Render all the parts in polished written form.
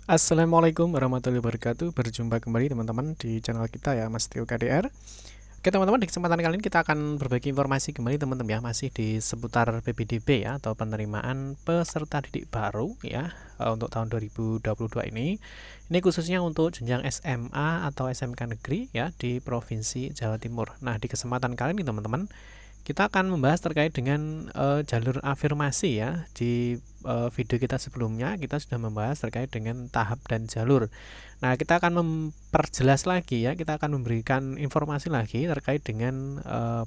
Assalamualaikum warahmatullahi wabarakatuh. Berjumpa kembali teman-teman di channel kita ya, Mas Tio KDR. Oke teman-teman, di kesempatan kali ini kita akan berbagi informasi kembali teman-teman ya, masih di seputar PPDB ya, atau penerimaan peserta didik baru ya, untuk tahun 2022 ini. Ini khususnya untuk jenjang SMA atau SMK negeri ya di Provinsi Jawa Timur. Nah, di kesempatan kali ini teman-teman, kita akan membahas terkait dengan jalur afirmasi ya. Di video kita sebelumnya kita sudah membahas terkait dengan tahap dan jalur. Nah, kita akan memperjelas lagi ya, kita akan memberikan informasi lagi terkait dengan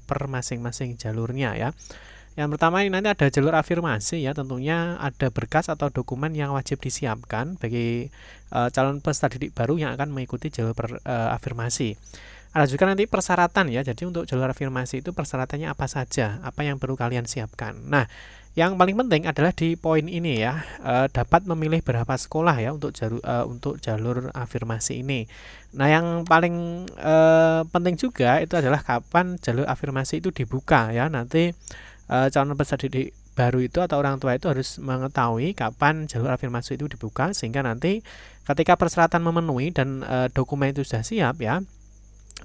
per masing-masing jalurnya ya. Yang pertama ini nanti ada jalur afirmasi ya, tentunya ada berkas atau dokumen yang wajib disiapkan bagi calon peserta didik baru yang akan mengikuti jalur afirmasi. Ada juga nanti persyaratan ya, jadi untuk jalur afirmasi itu persyaratannya apa saja, apa yang perlu kalian siapkan. Nah, yang paling penting adalah di poin ini ya, dapat memilih berapa sekolah ya untuk jalur afirmasi ini. Nah, yang paling penting juga itu adalah kapan jalur afirmasi itu dibuka ya. Nanti calon peserta didik baru itu atau orang tua itu harus mengetahui kapan jalur afirmasi itu dibuka, sehingga nanti ketika persyaratan memenuhi dan dokumen itu sudah siap ya,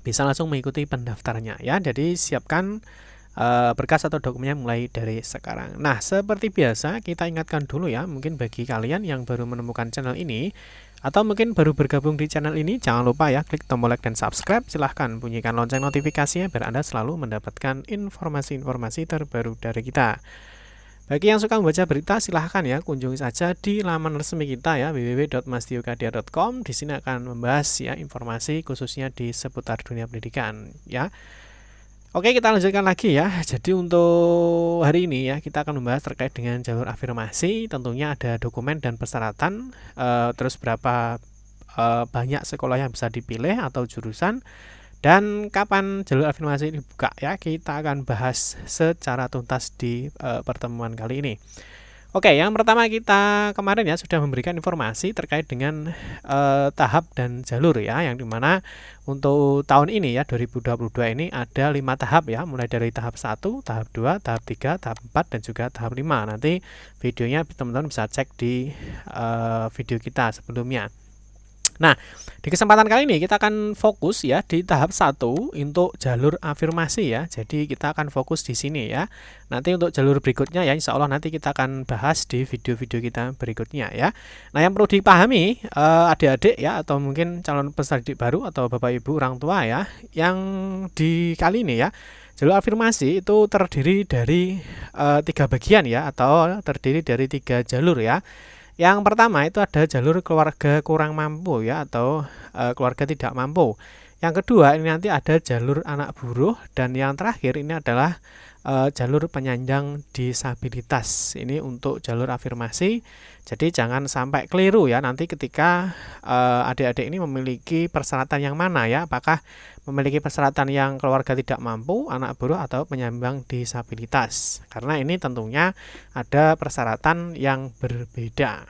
bisa langsung mengikuti pendaftarnya ya. Jadi siapkan berkas atau dokumennya mulai dari sekarang. Nah, seperti biasa kita ingatkan dulu ya, mungkin bagi kalian yang baru menemukan channel ini atau mungkin baru bergabung di channel ini, jangan lupa ya klik tombol like dan subscribe. Silahkan bunyikan lonceng notifikasinya biar Anda selalu mendapatkan informasi-informasi terbaru dari kita. Bagi yang suka membaca berita, silahkan ya kunjungi saja di laman resmi kita ya, www.mastiokadea.com. Di sini akan membahas ya informasi khususnya di seputar dunia pendidikan ya. Oke, kita lanjutkan lagi ya. Jadi untuk hari ini ya, kita akan membahas terkait dengan jalur afirmasi. Tentunya ada dokumen dan persyaratan, terus berapa banyak sekolah yang bisa dipilih atau jurusan, dan kapan jalur afirmasi ini dibuka ya. Kita akan bahas secara tuntas di pertemuan kali ini. Oke, yang pertama kita kemarin ya sudah memberikan informasi terkait dengan tahap dan jalur ya, yang dimana untuk tahun ini ya 2022 ini ada 5 tahap ya, mulai dari tahap 1, tahap 2, tahap 3, tahap 4 dan juga tahap 5. Nanti videonya teman-teman bisa cek di video kita sebelumnya. Nah, di kesempatan kali ini kita akan fokus ya di tahap 1 untuk jalur afirmasi ya. Jadi kita akan fokus di sini ya. Nanti untuk jalur berikutnya ya, insya Allah nanti kita akan bahas di video-video kita berikutnya ya. Nah, yang perlu dipahami adik-adik ya, atau mungkin calon peserta didik baru atau bapak ibu orang tua ya, yang di kali ini ya, jalur afirmasi itu terdiri dari 3 bagian ya, atau terdiri dari 3 jalur ya. Yang pertama itu ada jalur keluarga kurang mampu ya, atau keluarga tidak mampu. Yang kedua ini nanti ada jalur anak buruh, dan yang terakhir ini adalah jalur penyandang disabilitas. Ini untuk jalur afirmasi. Jadi jangan sampai keliru ya nanti ketika adik-adik ini memiliki persyaratan yang mana ya, apakah memiliki persyaratan yang keluarga tidak mampu, anak buruh, atau penyandang disabilitas. Karena ini tentunya ada persyaratan yang berbeda.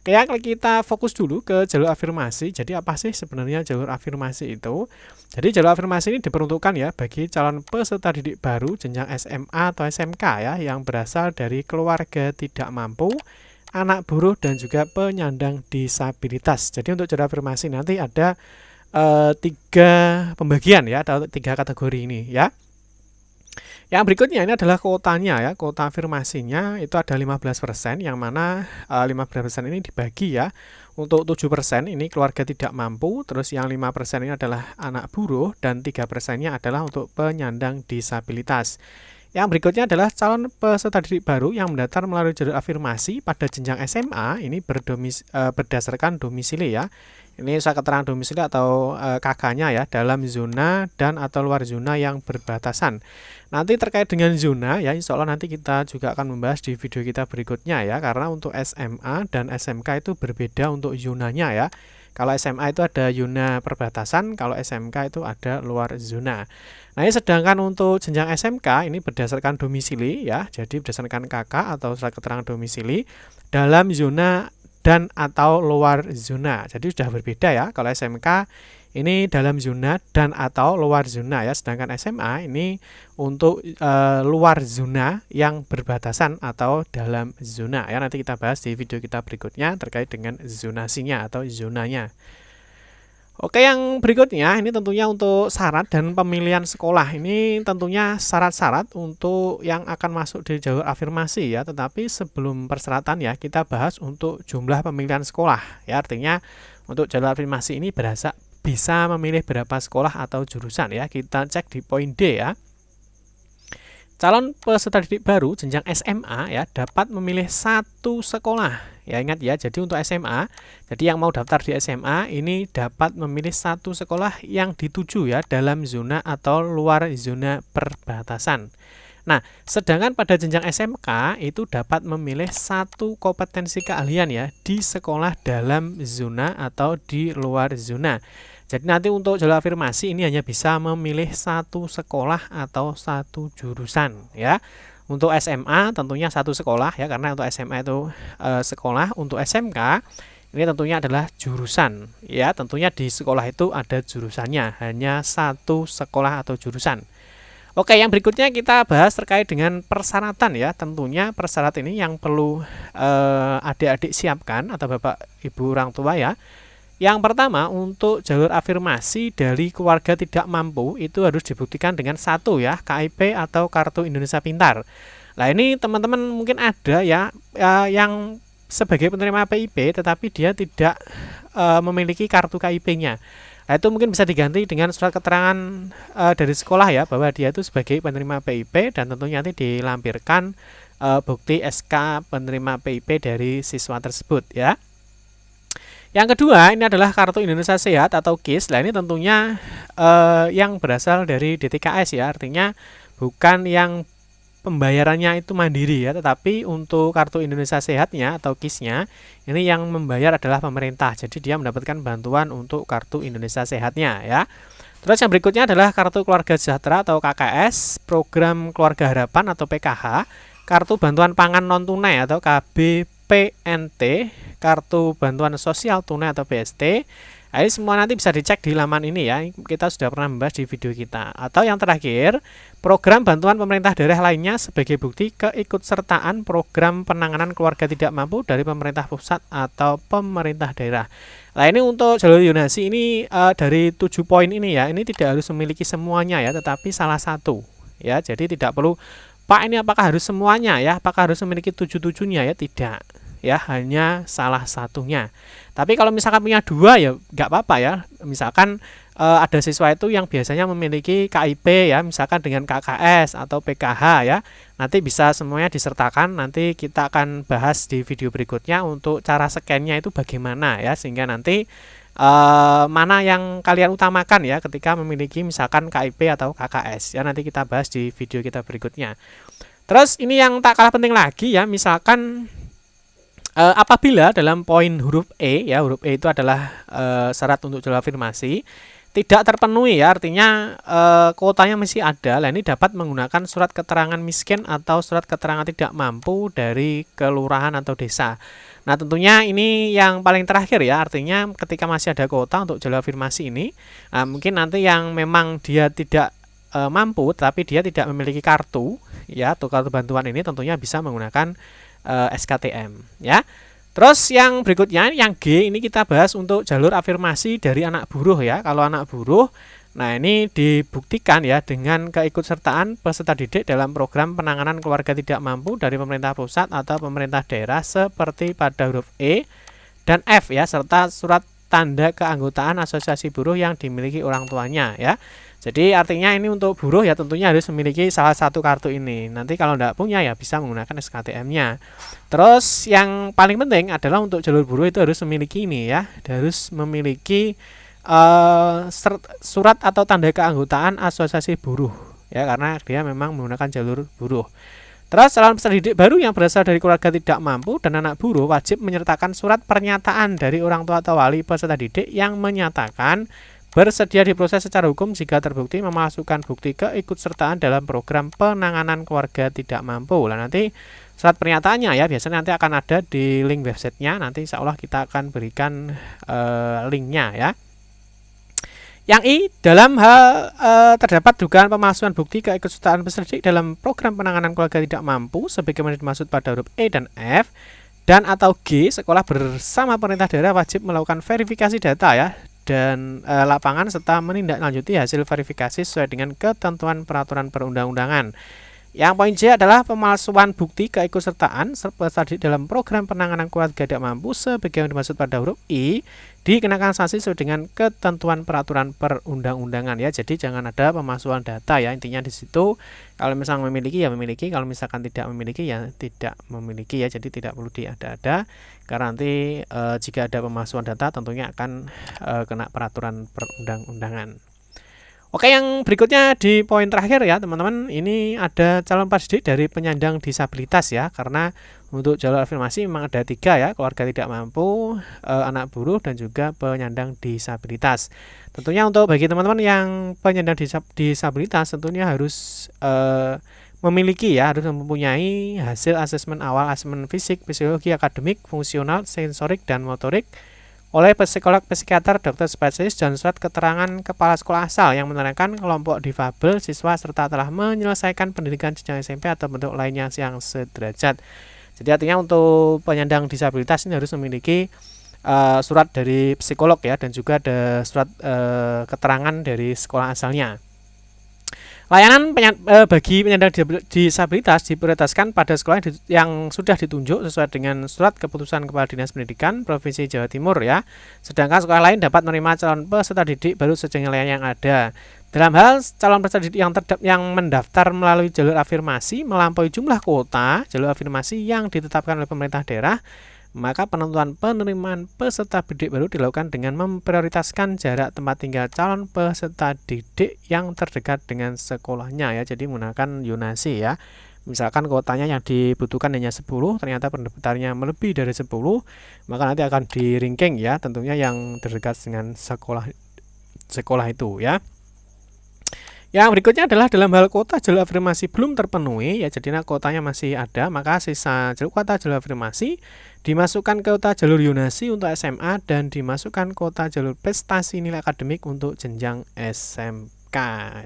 Kayak kita fokus dulu ke jalur afirmasi. Jadi apa sih sebenarnya jalur afirmasi itu? Jadi jalur afirmasi ini diperuntukkan ya bagi calon peserta didik baru jenjang SMA atau SMK ya, yang berasal dari keluarga tidak mampu, anak buruh, dan juga penyandang disabilitas. Jadi untuk jalur afirmasi nanti ada 3 pembagian ya, atau 3 kategori ini ya. Yang berikutnya ini adalah kuotanya ya. Kuota afirmasinya itu ada 15%, yang mana 15% ini dibagi ya. Untuk 7% ini keluarga tidak mampu, terus yang 5% ini adalah anak buruh, dan 3%-nya adalah untuk penyandang disabilitas. Yang berikutnya adalah calon peserta didik baru yang mendaftar melalui jalur afirmasi pada jenjang SMA, ini berdasarkan domisili ya. Ini saya keterangan domisili atau KK-nya ya, dalam zona dan atau luar zona yang berbatasan. Nanti terkait dengan zona ya, insya Allah nanti kita juga akan membahas di video kita berikutnya ya, karena untuk SMA dan SMK itu berbeda untuk zonanya ya. Kalau SMA itu ada zona perbatasan, kalau SMK itu ada luar zona. Nah, ini sedangkan untuk jenjang SMK ini berdasarkan domisili ya, jadi berdasarkan KK atau surat keterangan domisili dalam zona dan atau luar zona. Jadi sudah berbeda ya. Kalau SMK ini dalam zona dan atau luar zona ya. Sedangkan SMA ini untuk luar zona yang berbatasan atau dalam zona ya. Nanti kita bahas di video kita berikutnya terkait dengan zonasinya atau zonanya. Oke, yang berikutnya ini tentunya untuk syarat dan pemilihan sekolah. Ini tentunya syarat-syarat untuk yang akan masuk di jalur afirmasi ya. Tetapi sebelum persyaratan ya, kita bahas untuk jumlah pemilihan sekolah ya. Artinya untuk jalur afirmasi ini bisa memilih berapa sekolah atau jurusan ya. Kita cek di poin D ya. Calon peserta didik baru jenjang SMA ya dapat memilih satu sekolah. Ya ingat ya, jadi untuk SMA, jadi yang mau daftar di SMA ini dapat memilih satu sekolah yang dituju ya dalam zona atau luar zona perbatasan. Nah, sedangkan pada jenjang SMK itu dapat memilih satu kompetensi keahlian ya di sekolah dalam zona atau di luar zona. Jadi nanti untuk jalur afirmasi ini hanya bisa memilih satu sekolah atau satu jurusan ya. Untuk SMA tentunya satu sekolah ya, karena untuk SMA itu sekolah. Untuk SMK ini tentunya adalah jurusan ya. Tentunya di sekolah itu ada jurusannya, hanya satu sekolah atau jurusan. Oke, yang berikutnya kita bahas terkait dengan persyaratan ya. Tentunya persyaratan ini yang perlu adik-adik siapkan atau Bapak Ibu orang tua ya. Yang pertama, untuk jalur afirmasi dari keluarga tidak mampu itu harus dibuktikan dengan satu ya, KIP atau Kartu Indonesia Pintar. Nah, ini teman-teman mungkin ada ya yang sebagai penerima PIP tetapi dia tidak memiliki kartu KIP-nya. Nah, itu mungkin bisa diganti dengan surat keterangan dari sekolah ya, bahwa dia itu sebagai penerima PIP, dan tentunya nanti dilampirkan bukti SK penerima PIP dari siswa tersebut ya. Yang kedua, ini adalah Kartu Indonesia Sehat atau KIS. Nah, ini tentunya yang berasal dari DTKS ya, artinya bukan yang pembayarannya itu mandiri ya, tetapi untuk Kartu Indonesia Sehatnya atau KIS-nya ini yang membayar adalah pemerintah. Jadi dia mendapatkan bantuan untuk Kartu Indonesia Sehatnya ya. Terus yang berikutnya adalah Kartu Keluarga Sejahtera atau KKS, Program Keluarga Harapan atau PKH, Kartu Bantuan Pangan Non Tunai atau KBPNT, Kartu Bantuan Sosial Tunai atau BST. Ini semua nanti bisa dicek di laman ini ya. Kita sudah pernah membahas di video kita. Atau yang terakhir, program bantuan pemerintah daerah lainnya sebagai bukti keikutsertaan program penanganan keluarga tidak mampu dari pemerintah pusat atau pemerintah daerah. Nah, ini untuk jalur zonasi ini dari 7 poin ini ya. Ini tidak harus memiliki semuanya ya, tetapi salah satu ya. Jadi tidak perlu, Pak, ini apakah harus semuanya ya? Apakah harus memiliki 7-7-nya ya? Tidak. Ya, hanya salah satunya. Tapi kalau misalkan punya dua ya nggak apa-apa ya. Misalkan ada siswa itu yang biasanya memiliki KIP ya, misalkan dengan KKS atau PKH ya. Nanti bisa semuanya disertakan. Nanti kita akan bahas di video berikutnya untuk cara scan-nya itu bagaimana ya, sehingga nanti mana yang kalian utamakan ya ketika memiliki misalkan KIP atau KKS ya. Nanti kita bahas di video kita berikutnya. Terus ini yang tak kalah penting lagi ya, misalkan apabila dalam poin huruf E ya, huruf E itu adalah syarat untuk jalur afirmasi tidak terpenuhi ya, artinya kuotanya masih ada. Nah, ini dapat menggunakan surat keterangan miskin atau surat keterangan tidak mampu dari kelurahan atau desa. Nah, tentunya ini yang paling terakhir ya, artinya ketika masih ada kuota untuk jalur afirmasi ini, mungkin nanti yang memang dia tidak mampu tapi dia tidak memiliki kartu ya, atau kartu bantuan ini tentunya bisa menggunakan SKTM ya. Terus yang berikutnya yang G, ini kita bahas untuk jalur afirmasi dari anak buruh ya. Kalau anak buruh, nah ini dibuktikan ya dengan keikutsertaan peserta didik dalam program penanganan keluarga tidak mampu dari pemerintah pusat atau pemerintah daerah seperti pada huruf E dan F ya, serta surat tanda keanggotaan asosiasi buruh yang dimiliki orang tuanya ya. Jadi artinya ini untuk buruh ya tentunya harus memiliki salah satu kartu ini. Nanti kalau tidak punya ya bisa menggunakan SKTM-nya. Terus yang paling penting adalah untuk jalur buruh itu harus memiliki ini ya, harus memiliki surat atau tanda keanggotaan asosiasi buruh ya, karena dia memang menggunakan jalur buruh. Terus calon peserta didik baru yang berasal dari keluarga tidak mampu dan anak buruh wajib menyertakan surat pernyataan dari orang tua atau wali peserta didik yang menyatakan bersedia diproses secara hukum jika terbukti memasukkan bukti keikutsertaan dalam program penanganan keluarga tidak mampu. Nah, nanti surat pernyataannya ya biasanya nanti akan ada di link websitenya. Nanti insya Allah kita akan berikan linknya ya. Yang I, dalam hal terdapat dugaan pemalsuan bukti keikutsertaan peserta didik dalam program penanganan keluarga tidak mampu sebagaimana dimaksud pada huruf E dan F, dan atau G, sekolah bersama pemerintah daerah wajib melakukan verifikasi data ya dan lapangan serta menindaklanjuti hasil verifikasi sesuai dengan ketentuan peraturan perundang-undangan. Yang poin J adalah pemalsuan bukti keikutsertaan peserta didik dalam program penanganan keluarga tidak mampu sebagaimana dimaksud pada huruf I, dikenakan sanksi sesuai dengan ketentuan peraturan perundang-undangan ya. Jadi jangan ada pemalsuan data ya. Intinya di situ kalau misalnya memiliki ya memiliki, kalau misalkan tidak memiliki ya tidak memiliki ya. Jadi tidak perlu diada-ada karena nanti jika ada pemalsuan data tentunya akan kena peraturan perundang-undangan. Oke, yang berikutnya di poin terakhir ya teman-teman, ini ada calon peserta didik dari penyandang disabilitas ya, karena untuk jalur afirmasi memang ada 3 ya, keluarga tidak mampu, anak buruh, dan juga penyandang disabilitas. Tentunya untuk bagi teman-teman yang penyandang disabilitas tentunya harus memiliki ya, harus mempunyai hasil asesmen awal, asesmen fisik, psikologi, akademik, fungsional, sensorik, dan motorik oleh psikolog, psikiater, dokter spesialis, dan surat keterangan kepala sekolah asal yang menerangkan kelompok difabel siswa serta telah menyelesaikan pendidikan jenjang SMP atau bentuk lainnya yang sederajat. Jadi artinya untuk penyandang disabilitas ini harus memiliki surat dari psikolog ya, dan juga ada surat keterangan dari sekolah asalnya. Layanan bagi penyandang disabilitas diprioritaskan pada sekolah yang sudah ditunjuk sesuai dengan surat keputusan Kepala Dinas Pendidikan Provinsi Jawa Timur ya. Sedangkan sekolah lain dapat menerima calon peserta didik baru sejauh layanan yang ada. Dalam hal calon peserta didik yang mendaftar melalui jalur afirmasi melampaui jumlah kuota jalur afirmasi yang ditetapkan oleh pemerintah daerah, maka penentuan penerimaan peserta didik baru dilakukan dengan memprioritaskan jarak tempat tinggal calon peserta didik yang terdekat dengan sekolahnya ya. Jadi menggunakan yonasi ya. Misalkan kuotanya yang dibutuhkan hanya 10, ternyata pendaftarnya melebihi dari 10, maka nanti akan di-ranking ya, tentunya yang terdekat dengan sekolah itu ya. Yang berikutnya adalah dalam hal kuota jalur afirmasi belum terpenuhi ya, jadi kuotanya masih ada, maka sisa kuota jalur afirmasi dimasukkan ke kuota jalur yonasi untuk SMA dan dimasukkan kuota jalur prestasi nilai akademik untuk jenjang SMK.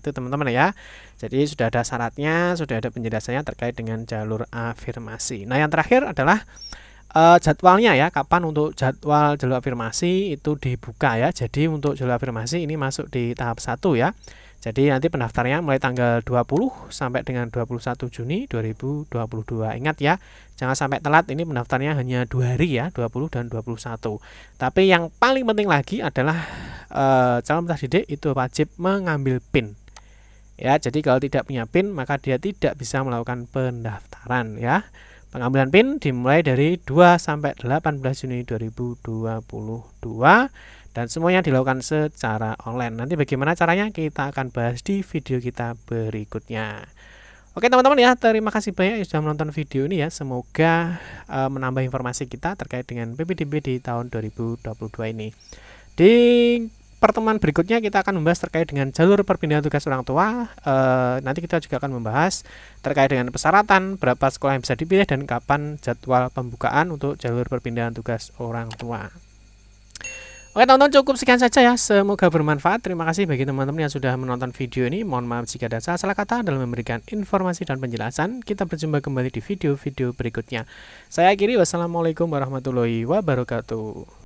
Itu teman-teman ya. Jadi sudah ada syaratnya, sudah ada penjelasannya terkait dengan jalur afirmasi. Nah, yang terakhir adalah jadwalnya ya, kapan untuk jadwal jalur afirmasi itu dibuka ya. Jadi untuk jalur afirmasi ini masuk di tahap 1 ya. Jadi nanti pendaftarnya mulai tanggal 20 sampai dengan 21 Juni 2022. Ingat ya, jangan sampai telat, ini pendaftarnya hanya 2 hari ya, 20 dan 21. Tapi yang paling penting lagi adalah calon peserta didik itu wajib mengambil PIN. Ya, jadi kalau tidak punya PIN maka dia tidak bisa melakukan pendaftaran ya. Pengambilan PIN dimulai dari 2 sampai 18 Juni 2022. Dan semuanya dilakukan secara online. Nanti bagaimana caranya kita akan bahas di video kita berikutnya. Oke teman-teman ya, terima kasih banyak yang sudah menonton video ini ya. Semoga menambah informasi kita terkait dengan PPDB di tahun 2022 ini. Di pertemuan berikutnya kita akan membahas terkait dengan jalur perpindahan tugas orang tua. Nanti kita juga akan membahas terkait dengan persyaratan, berapa sekolah yang bisa dipilih, dan kapan jadwal pembukaan untuk jalur perpindahan tugas orang tua. Oke teman-teman, cukup sekian saja ya, semoga bermanfaat. Terima kasih bagi teman-teman yang sudah menonton video ini. Mohon maaf jika ada salah kata dalam memberikan informasi dan penjelasan. Kita berjumpa kembali di video-video berikutnya. Saya akhiri, wassalamualaikum warahmatullahi wabarakatuh.